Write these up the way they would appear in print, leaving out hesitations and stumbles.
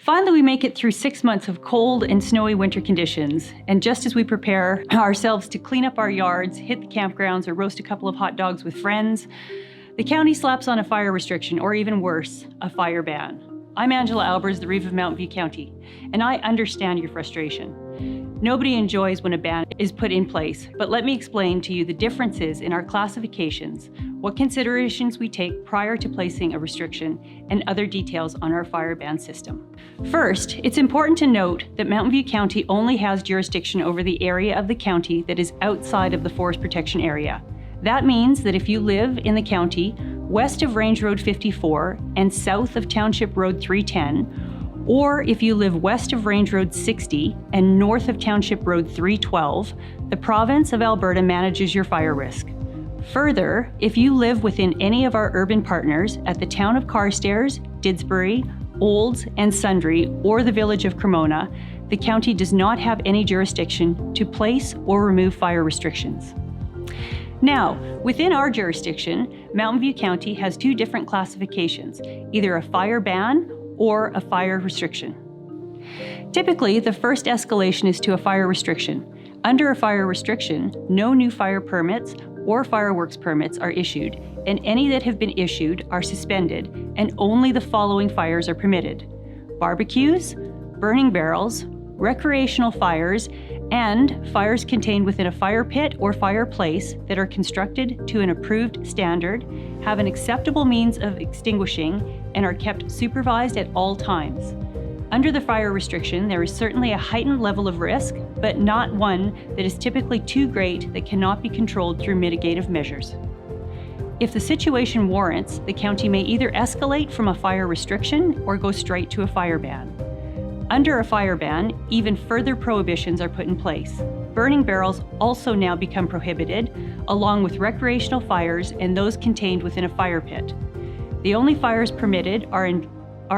Finally, we make it through 6 months of cold and snowy winter conditions, and just as we prepare ourselves to clean up our yards, hit the campgrounds, or roast a couple of hot dogs with friends, the county slaps on a fire restriction, or even worse, a fire ban. I'm Angela Albers, the Reeve of Mountain View County, and I understand your frustration. Nobody enjoys when a ban is put in place, but let me explain to you the differences in our classifications, what considerations we take prior to placing a restriction, and other details on our fire ban system. First, it's important to note that Mountain View County only has jurisdiction over the area of the county that is outside of the forest protection area. That means that if you live in the county west of Range Road 54 and south of Township Road 310, or if you live west of Range Road 60 and north of Township Road 312, the province of Alberta manages your fire risk. Further, if you live within any of our urban partners at the town of Carstairs, Didsbury, Olds, and Sundre, or the village of Cremona, the county does not have any jurisdiction to place or remove fire restrictions. Now, within our jurisdiction, Mountain View County has two different classifications, either a fire ban or a fire restriction. Typically, the first escalation is to a fire restriction. Under a fire restriction, no new fire permits or fireworks permits are issued, and any that have been issued are suspended, and only the following fires are permitted: barbecues, burning barrels, recreational fires, and fires contained within a fire pit or fireplace that are constructed to an approved standard, have an acceptable means of extinguishing, and are kept supervised at all times. Under the fire restriction, there is certainly a heightened level of risk, but not one that is typically too great that cannot be controlled through mitigative measures. If the situation warrants, the county may either escalate from a fire restriction or go straight to a fire ban. Under a fire ban, even further prohibitions are put in place. Burning barrels also now become prohibited, along with recreational fires and those contained within a fire pit. The only fires permitted are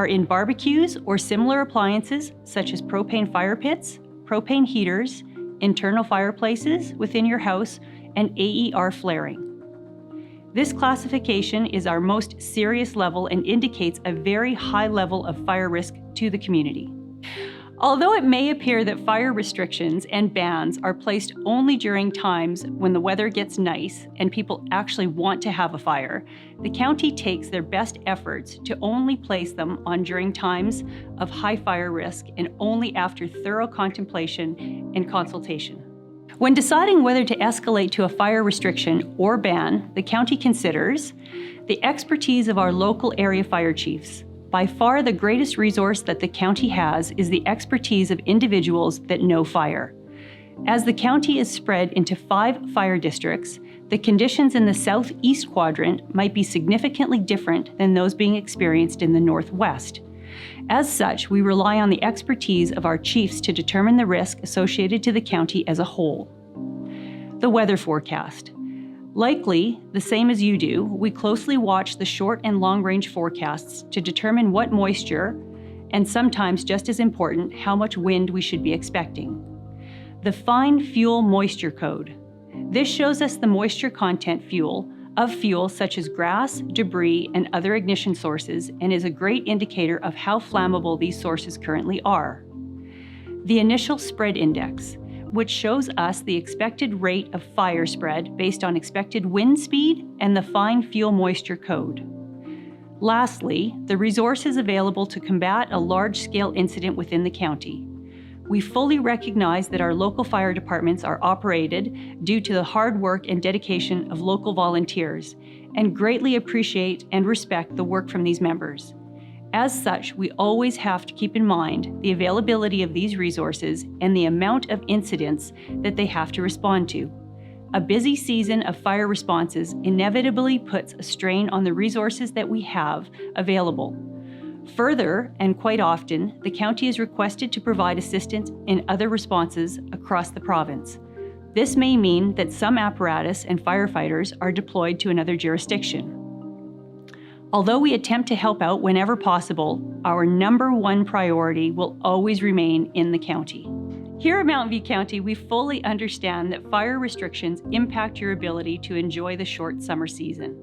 in barbecues or similar appliances such as propane fire pits, propane heaters, internal fireplaces within your house, and AER flaring. This classification is our most serious level and indicates a very high level of fire risk to the community. Although it may appear that fire restrictions and bans are placed only during times when the weather gets nice and people actually want to have a fire, the county takes their best efforts to only place them on during times of high fire risk and only after thorough contemplation and consultation. When deciding whether to escalate to a fire restriction or ban, the county considers the expertise of our local area fire chiefs. By far the greatest resource that the county has is the expertise of individuals that know fire. As the county is spread into 5 fire districts, the conditions in the southeast quadrant might be significantly different than those being experienced in the northwest. As such, we rely on the expertise of our chiefs to determine the risk associated to the county as a whole. The weather forecast. Likely, the same as you do, we closely watch the short and long-range forecasts to determine what moisture, and sometimes just as important, how much wind we should be expecting. The Fine Fuel Moisture Code. This shows us the moisture content of fuel such as grass, debris, and other ignition sources, and is a great indicator of how flammable these sources currently are. The Initial Spread Index, which shows us the expected rate of fire spread based on expected wind speed and the Fine Fuel Moisture Code. Lastly, the resources available to combat a large-scale incident within the county. We fully recognize that our local fire departments are operated due to the hard work and dedication of local volunteers, and greatly appreciate and respect the work from these members. As such, we always have to keep in mind the availability of these resources and the amount of incidents that they have to respond to. A busy season of fire responses inevitably puts a strain on the resources that we have available. Further, and quite often, the county is requested to provide assistance in other responses across the province. This may mean that some apparatus and firefighters are deployed to another jurisdiction. Although we attempt to help out whenever possible, our number one priority will always remain in the county. Here at Mountain View County, we fully understand that fire restrictions impact your ability to enjoy the short summer season.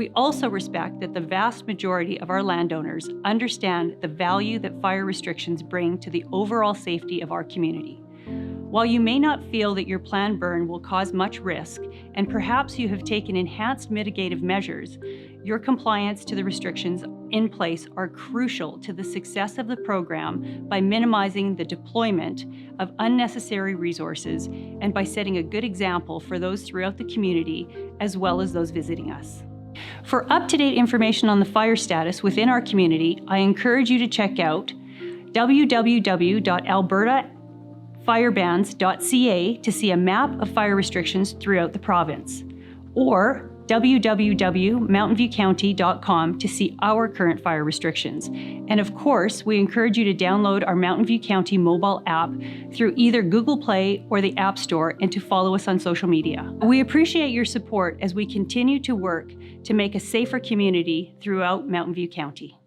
We also respect that the vast majority of our landowners understand the value that fire restrictions bring to the overall safety of our community. While you may not feel that your planned burn will cause much risk, and perhaps you have taken enhanced mitigative measures, your compliance to the restrictions in place are crucial to the success of the program by minimizing the deployment of unnecessary resources and by setting a good example for those throughout the community as well as those visiting us. For up-to-date information on the fire status within our community, I encourage you to check out www.albertafirebans.ca to see a map of fire restrictions throughout the province, or www.mountainviewcounty.com to see our current fire restrictions. And of course, we encourage you to download our Mountain View County mobile app through either Google Play or the App Store and to follow us on social media. We appreciate your support as we continue to work to make a safer community throughout Mountain View County.